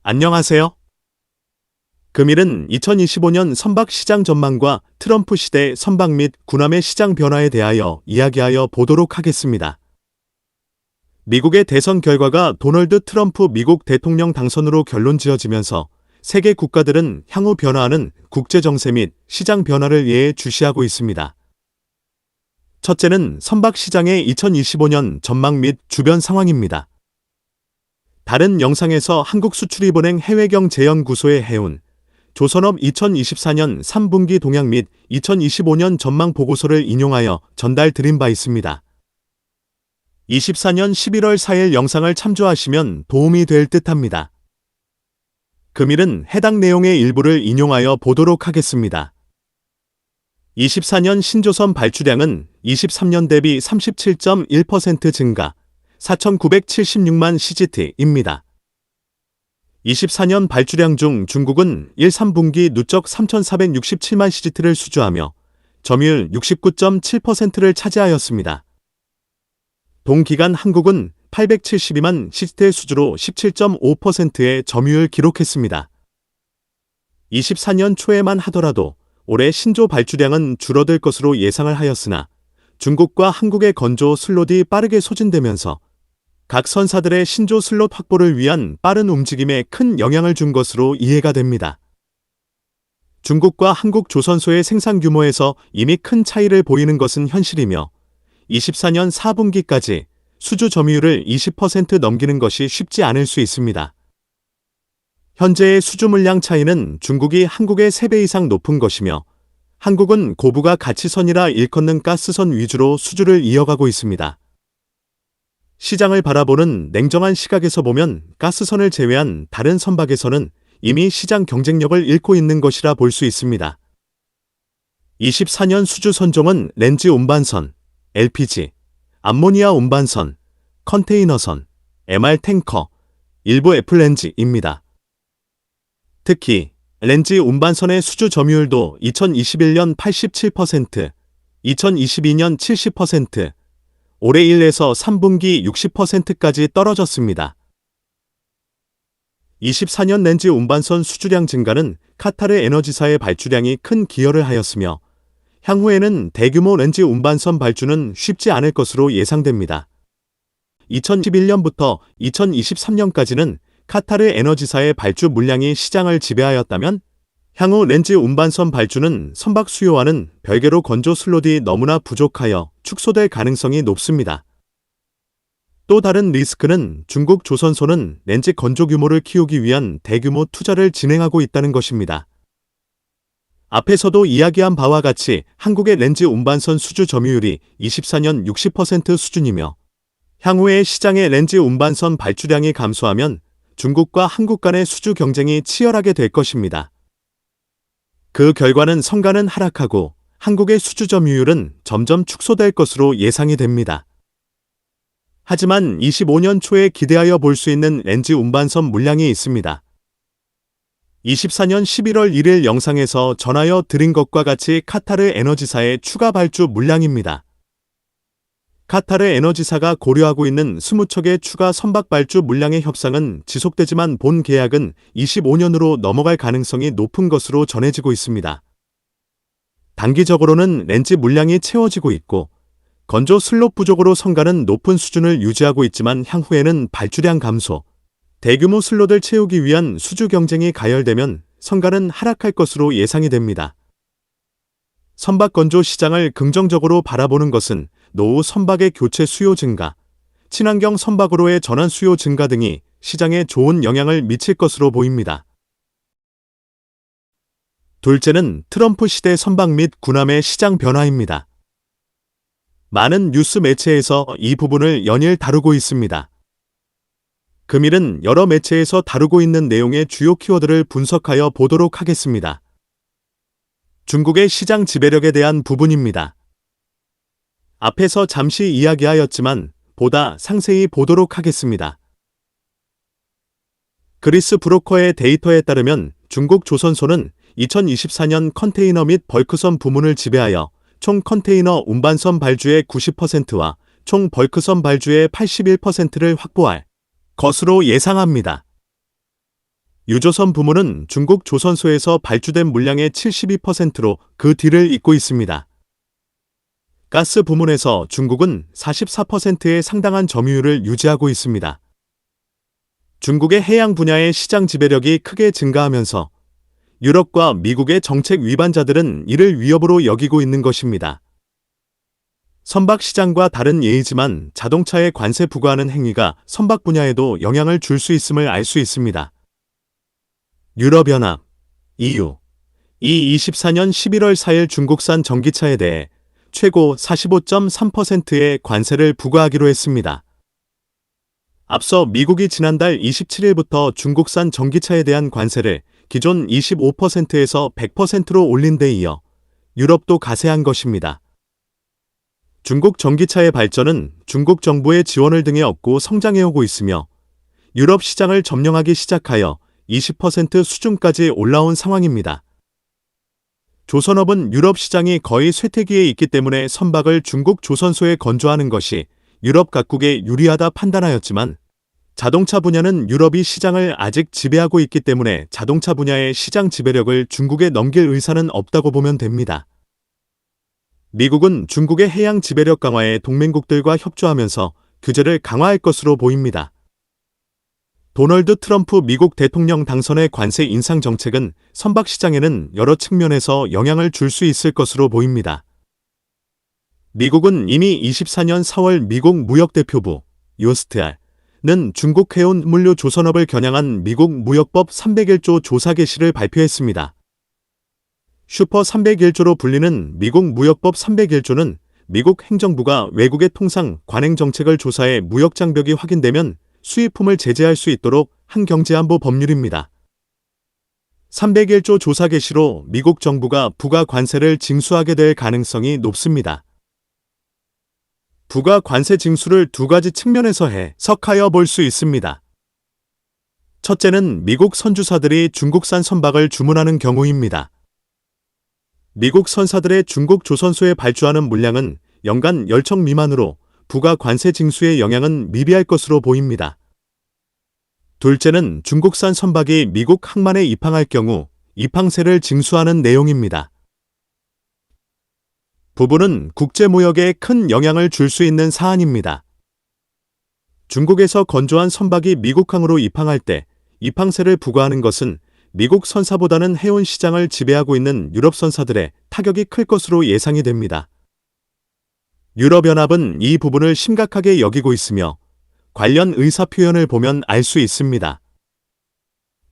안녕하세요. 금일은 2025년 선박 시장 전망과 트럼프 시대 선박 및 군함의 시장 변화에 대하여 이야기하여 보도록 하겠습니다. 미국의 대선 결과가 도널드 트럼프 미국 대통령 당선으로 결론 지어지면서 세계 국가들은 향후 변화하는 국제 정세 및 시장 변화를 예의주시하고 있습니다. 첫째는 선박 시장의 2025년 전망 및 주변 상황입니다. 다른 영상에서 한국수출입은행 해외경제연구소의 해운 조선업 2024년 3분기 동향 및 2025년 전망 보고서를 인용하여 전달드린 바 있습니다. 24년 11월 4일 영상을 참조하시면 도움이 될 듯합니다. 금일은 해당 내용의 일부를 인용하여 보도록 하겠습니다. 24년 신조선 발주량은 23년 대비 37.1% 증가, 4,976만 CGT입니다. 24년 발주량 중 중국은 1, 3분기 누적 3,467만 CGT를 수주하며 점유율 69.7%를 차지하였습니다. 동기간 한국은 872만 CGT의 수주로 17.5%의 점유율을 기록했습니다. 24년 초에만 하더라도 올해 신조 발주량은 줄어들 것으로 예상을 하였으나 중국과 한국의 건조 슬롯이 빠르게 소진되면서 각 선사들의 신조 슬롯 확보를 위한 빠른 움직임에 큰 영향을 준 것으로 이해가 됩니다. 중국과 한국 조선소의 생산 규모에서 이미 큰 차이를 보이는 것은 현실이며 24년 4분기까지 수주 점유율을 20% 넘기는 것이 쉽지 않을 수 있습니다. 현재의 수주 물량 차이는 중국이 한국의 3배 이상 높은 것이며 한국은 고부가 가치선이라 일컫는 가스선 위주로 수주를 이어가고 있습니다. 시장을 바라보는 냉정한 시각에서 보면 가스선을 제외한 다른 선박에서는 이미 시장 경쟁력을 잃고 있는 것이라 볼 수 있습니다. 24년 수주 선종은 렌지 운반선, LPG, 암모니아 운반선, 컨테이너선, MR 탱커, 일부 FLNG입니다. 특히 렌지 운반선의 수주 점유율도 2021년 87%, 2022년 70%, 올해 1에서 3분기 60%까지 떨어졌습니다. 24년 렌지 운반선 수주량 증가는 카타르 에너지사의 발주량이 큰 기여를 하였으며 향후에는 대규모 렌지 운반선 발주는 쉽지 않을 것으로 예상됩니다. 2011년부터 2023년까지는 카타르 에너지사의 발주 물량이 시장을 지배하였다면 향후 렌지 운반선 발주는 선박 수요와는 별개로 건조 슬롯이 너무나 부족하여 축소될 가능성이 높습니다. 또 다른 리스크는 중국 조선소는 렌지 건조 규모를 키우기 위한 대규모 투자를 진행하고 있다는 것입니다. 앞에서도 이야기한 바와 같이 한국의 렌지 운반선 수주 점유율이 24년 60% 수준이며 향후에 시장의 렌지 운반선 발주량이 감소하면 중국과 한국 간의 수주 경쟁이 치열하게 될 것입니다. 그 결과는 선가는 하락하고 한국의 수주 점유율은 점점 축소될 것으로 예상이 됩니다. 하지만 25년 초에 기대하여 볼 수 있는 렌지 운반선 물량이 있습니다. 24년 11월 1일 영상에서 전하여 드린 것과 같이 카타르 에너지사의 추가 발주 물량입니다. 카타르 에너지사가 고려하고 있는 20척의 추가 선박 발주 물량의 협상은 지속되지만 본 계약은 25년으로 넘어갈 가능성이 높은 것으로 전해지고 있습니다. 단기적으로는 렌지 물량이 채워지고 있고 건조 슬롯 부족으로 선가는 높은 수준을 유지하고 있지만 향후에는 발주량 감소, 대규모 슬롯을 채우기 위한 수주 경쟁이 가열되면 선가는 하락할 것으로 예상이 됩니다. 선박 건조 시장을 긍정적으로 바라보는 것은 노후 선박의 교체 수요 증가, 친환경 선박으로의 전환 수요 증가 등이 시장에 좋은 영향을 미칠 것으로 보입니다. 둘째는 트럼프 시대 선박 및 군함의 시장 변화입니다. 많은 뉴스 매체에서 이 부분을 연일 다루고 있습니다. 금일은 여러 매체에서 다루고 있는 내용의 주요 키워드를 분석하여 보도록 하겠습니다. 중국의 시장 지배력에 대한 부분입니다. 앞에서 잠시 이야기하였지만 보다 상세히 보도록 하겠습니다. 그리스 브로커의 데이터에 따르면 중국 조선소는 2024년 컨테이너 및 벌크선 부문을 지배하여 총 컨테이너 운반선 발주의 90%와 총 벌크선 발주의 81%를 확보할 것으로 예상합니다. 유조선 부문은 중국 조선소에서 발주된 물량의 72%로 그 뒤를 잇고 있습니다. 가스 부문에서 중국은 44%의 상당한 점유율을 유지하고 있습니다. 중국의 해양 분야의 시장 지배력이 크게 증가하면서 유럽과 미국의 정책 위반자들은 이를 위협으로 여기고 있는 것입니다. 선박 시장과 다른 예이지만 자동차에 관세 부과하는 행위가 선박 분야에도 영향을 줄 수 있음을 알 수 있습니다. 유럽연합, EU, 이 24년 11월 4일 중국산 전기차에 대해 최고 45.3%의 관세를 부과하기로 했습니다. 앞서 미국이 지난달 27일부터 중국산 전기차에 대한 관세를 기존 25%에서 100%로 올린 데 이어 유럽도 가세한 것입니다. 중국 전기차의 발전은 중국 정부의 지원을 등에 업고 성장해오고 있으며 유럽 시장을 점령하기 시작하여 20% 수준까지 올라온 상황입니다. 조선업은 유럽 시장이 거의 쇠퇴기에 있기 때문에 선박을 중국 조선소에 건조하는 것이 유럽 각국에 유리하다 판단하였지만 자동차 분야는 유럽이 시장을 아직 지배하고 있기 때문에 자동차 분야의 시장 지배력을 중국에 넘길 의사는 없다고 보면 됩니다. 미국은 중국의 해양 지배력 강화에 동맹국들과 협조하면서 규제를 강화할 것으로 보입니다. 도널드 트럼프 미국 대통령 당선의 관세 인상 정책은 선박 시장에는 여러 측면에서 영향을 줄 수 있을 것으로 보입니다. 미국은 이미 24년 4월 미국 무역대표부 USTR는 중국 해운 물류 조선업을 겨냥한 미국 무역법 301조 조사 개시를 발표했습니다. 슈퍼 301조로 불리는 미국 무역법 301조는 미국 행정부가 외국의 통상 관행 정책을 조사해 무역 장벽이 확인되면 수입품을 제재할 수 있도록 한 경제안보 법률입니다. 301조 조사 개시로 미국 정부가 부가 관세를 징수하게 될 가능성이 높습니다. 부가 관세 징수를 두 가지 측면에서 해석하여 볼 수 있습니다. 첫째는 미국 선주사들이 중국산 선박을 주문하는 경우입니다. 미국 선사들의 중국 조선소에 발주하는 물량은 연간 10척 미만으로 부가 관세 징수의 영향은 미비할 것으로 보입니다. 둘째는 중국산 선박이 미국 항만에 입항할 경우 입항세를 징수하는 내용입니다. 부분은 국제무역에 큰 영향을 줄 수 있는 사안입니다. 중국에서 건조한 선박이 미국항으로 입항할 때 입항세를 부과하는 것은 미국 선사보다는 해운 시장을 지배하고 있는 유럽 선사들의 타격이 클 것으로 예상이 됩니다. 유럽연합은 이 부분을 심각하게 여기고 있으며 관련 의사표현을 보면 알 수 있습니다.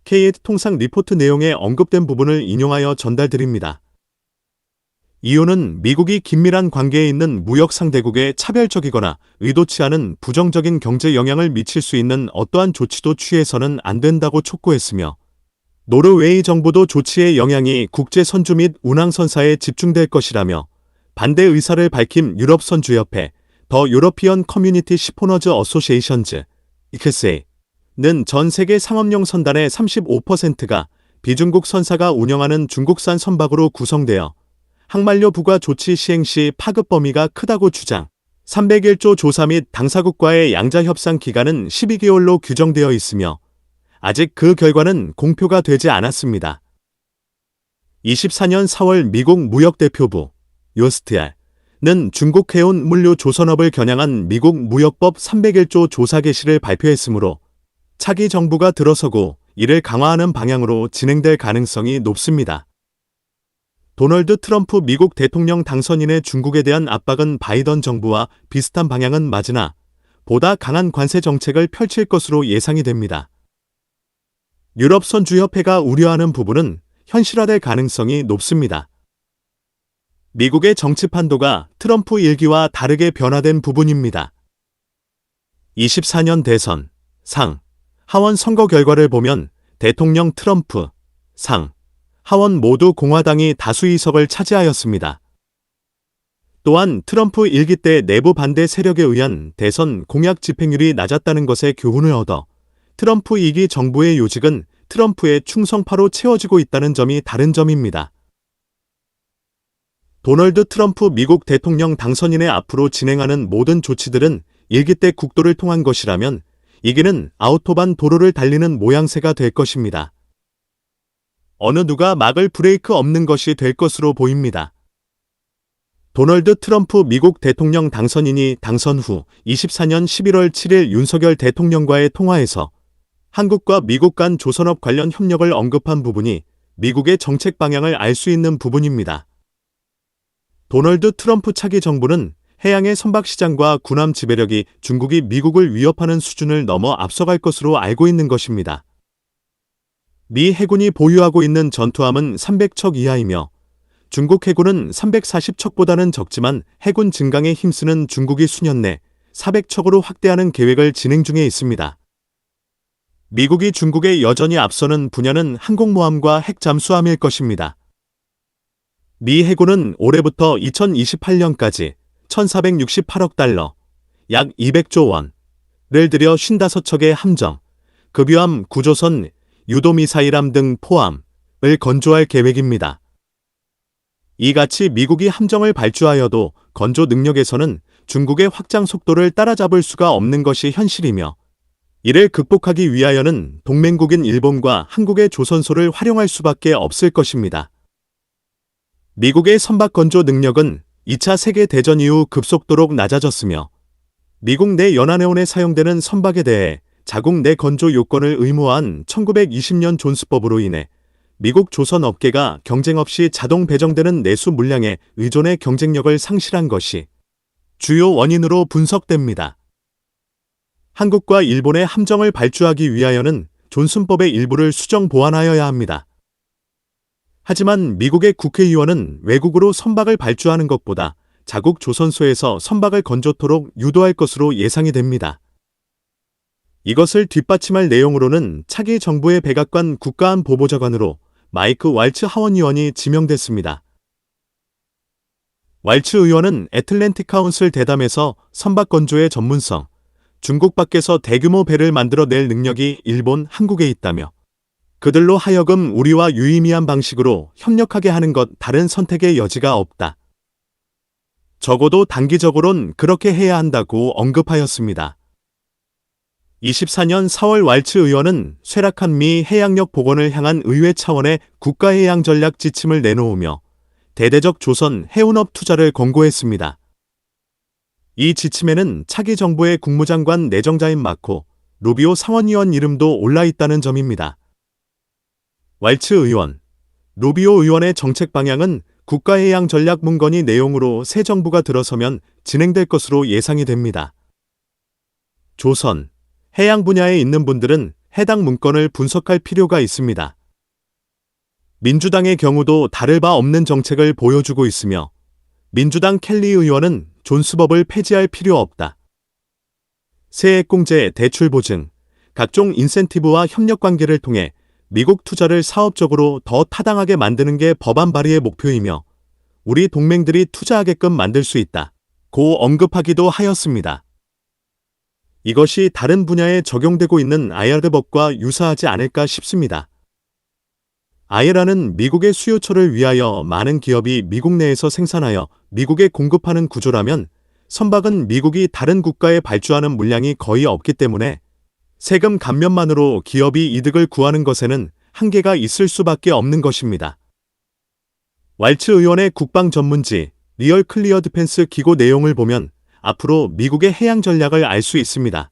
K8 통상 리포트 내용에 언급된 부분을 인용하여 전달드립니다. 이유는 미국이 긴밀한 관계에 있는 무역 상대국에 차별적이거나 의도치 않은 부정적인 경제 영향을 미칠 수 있는 어떠한 조치도 취해서는 안 된다고 촉구했으며 노르웨이 정부도 조치의 영향이 국제 선주 및 운항 선사에 집중될 것이라며 반대 의사를 밝힌 유럽 선주협회 더 유러피언 커뮤니티 시포너즈 어소시에이션즈 (ICSA)는 전 세계 상업용 선단의 35%가 비중국 선사가 운영하는 중국산 선박으로 구성되어 항만료 부과 조치 시행 시 파급 범위가 크다고 주장. 301조 조사 및 당사국과의 양자 협상 기간은 12개월로 규정되어 있으며 아직 그 결과는 공표가 되지 않았습니다. 24년 4월 미국 무역대표부 USTR는 중국 해운 물류 조선업을 겨냥한 미국 무역법 301조 조사 개시를 발표했으므로 차기 정부가 들어서고 이를 강화하는 방향으로 진행될 가능성이 높습니다. 도널드 트럼프 미국 대통령 당선인의 중국에 대한 압박은 바이든 정부와 비슷한 방향은 맞으나 보다 강한 관세 정책을 펼칠 것으로 예상이 됩니다. 유럽 선주협회가 우려하는 부분은 현실화될 가능성이 높습니다. 미국의 정치 판도가 트럼프 일기와 다르게 변화된 부분입니다. 24년 대선, 상, 하원 선거 결과를 보면 대통령 트럼프, 상, 하원 모두 공화당이 다수의석을 차지하였습니다. 또한 트럼프 일기 때 내부 반대 세력에 의한 대선 공약 집행률이 낮았다는 것에 교훈을 얻어 트럼프 2기 정부의 요직은 트럼프의 충성파로 채워지고 있다는 점이 다른 점입니다. 도널드 트럼프 미국 대통령 당선인의 앞으로 진행하는 모든 조치들은 일기 때 국도를 통한 것이라면 이기는 아우토반 도로를 달리는 모양새가 될 것입니다. 어느 누가 막을 브레이크 없는 것이 될 것으로 보입니다. 도널드 트럼프 미국 대통령 당선인이 당선 후 24년 11월 7일 윤석열 대통령과의 통화에서 한국과 미국 간 조선업 관련 협력을 언급한 부분이 미국의 정책 방향을 알 수 있는 부분입니다. 도널드 트럼프 차기 정부는 해양의 선박시장과 군함 지배력이 중국이 미국을 위협하는 수준을 넘어 앞서갈 것으로 알고 있는 것입니다. 미 해군이 보유하고 있는 전투함은 300척 이하이며 중국 해군은 340척보다는 적지만 해군 증강에 힘쓰는 중국이 수년 내 400척으로 확대하는 계획을 진행 중에 있습니다. 미국이 중국에 여전히 앞서는 분야는 항공모함과 핵잠수함일 것입니다. 미 해군은 올해부터 2028년까지 1,468억 달러, 약 200조 원을 들여 55척의 함정, 급유함, 구조선, 유도미사일함 등 포함을 건조할 계획입니다. 이같이 미국이 함정을 발주하여도 건조 능력에서는 중국의 확장 속도를 따라잡을 수가 없는 것이 현실이며 이를 극복하기 위하여는 동맹국인 일본과 한국의 조선소를 활용할 수밖에 없을 것입니다. 미국의 선박 건조 능력은 2차 세계대전 이후 급속도로 낮아졌으며 미국 내 연안해운에 사용되는 선박에 대해 자국 내 건조 요건을 의무화한 1920년 존스법으로 인해 미국 조선 업계가 경쟁 없이 자동 배정되는 내수 물량에 의존해 경쟁력을 상실한 것이 주요 원인으로 분석됩니다. 한국과 일본의 함정을 발주하기 위하여는 존슨법의 일부를 수정 보완하여야 합니다. 하지만 미국의 국회의원은 외국으로 선박을 발주하는 것보다 자국 조선소에서 선박을 건조토록 유도할 것으로 예상이 됩니다. 이것을 뒷받침할 내용으로는 차기 정부의 백악관 국가안보보좌관으로 마이크 왈츠 하원의원이 지명됐습니다. 왈츠 의원은 애틀랜틱 카운슬 대담에서 선박 건조의 전문성, 중국 밖에서 대규모 배를 만들어낼 능력이 일본, 한국에 있다며 그들로 하여금 우리와 유의미한 방식으로 협력하게 하는 것 다른 선택의 여지가 없다. 적어도 단기적으론 그렇게 해야 한다고 언급하였습니다. 24년 4월 왈츠 의원은 쇠락한 미 해양력 복원을 향한 의회 차원의 국가해양 전략 지침을 내놓으며 대대적 조선 해운업 투자를 권고했습니다. 이 지침에는 차기 정부의 국무장관 내정자인 마코 루비오 상원의원 이름도 올라 있다는 점입니다. 왈츠 의원, 루비오 의원의 정책 방향은 국가해양 전략 문건이 내용으로 새 정부가 들어서면 진행될 것으로 예상이 됩니다. 조선, 해양 분야에 있는 분들은 해당 문건을 분석할 필요가 있습니다. 민주당의 경우도 다를 바 없는 정책을 보여주고 있으며 민주당 켈리 의원은 존스법을 폐지할 필요 없다. 세액공제, 대출 보증, 각종 인센티브와 협력 관계를 통해 미국 투자를 사업적으로 더 타당하게 만드는 게 법안 발의의 목표이며 우리 동맹들이 투자하게끔 만들 수 있다. 고 언급하기도 하였습니다. 이것이 다른 분야에 적용되고 있는 IR법과 유사하지 않을까 싶습니다. IR는 미국의 수요처를 위하여 많은 기업이 미국 내에서 생산하여 미국에 공급하는 구조라면 선박은 미국이 다른 국가에 발주하는 물량이 거의 없기 때문에 세금 감면만으로 기업이 이득을 구하는 것에는 한계가 있을 수밖에 없는 것입니다. 왈츠 의원의 국방 전문지 리얼 클리어 디펜스 기고 내용을 보면 앞으로 미국의 해양 전략을 알 수 있습니다.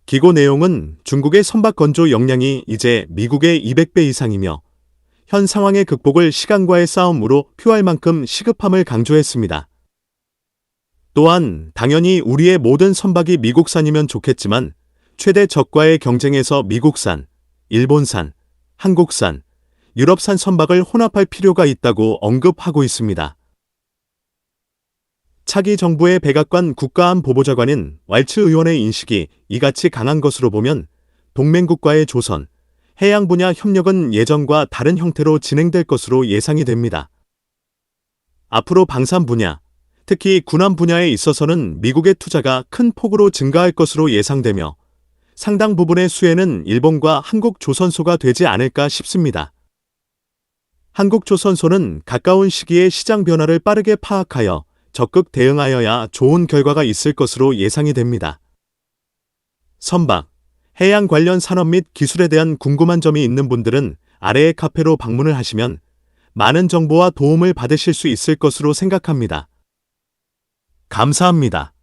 기고 내용은 중국의 선박 건조 역량이 이제 미국의 200배 이상이며 현 상황의 극복을 시간과의 싸움으로 표할 만큼 시급함을 강조했습니다. 또한 당연히 우리의 모든 선박이 미국산이면 좋겠지만 최대 적과의 경쟁에서 미국산, 일본산, 한국산, 유럽산 선박을 혼합할 필요가 있다고 언급하고 있습니다. 차기 정부의 백악관 국가안보보좌관인 왈츠 의원의 인식이 이같이 강한 것으로 보면 동맹국과의 조선, 해양 분야 협력은 예전과 다른 형태로 진행될 것으로 예상이 됩니다. 앞으로 방산 분야, 특히 군함 분야에 있어서는 미국의 투자가 큰 폭으로 증가할 것으로 예상되며 상당 부분의 수혜는 일본과 한국 조선소가 되지 않을까 싶습니다. 한국 조선소는 가까운 시기에 시장 변화를 빠르게 파악하여 적극 대응하여야 좋은 결과가 있을 것으로 예상이 됩니다. 선박, 해양 관련 산업 및 기술에 대한 궁금한 점이 있는 분들은 아래의 카페로 방문을 하시면 많은 정보와 도움을 받으실 수 있을 것으로 생각합니다. 감사합니다.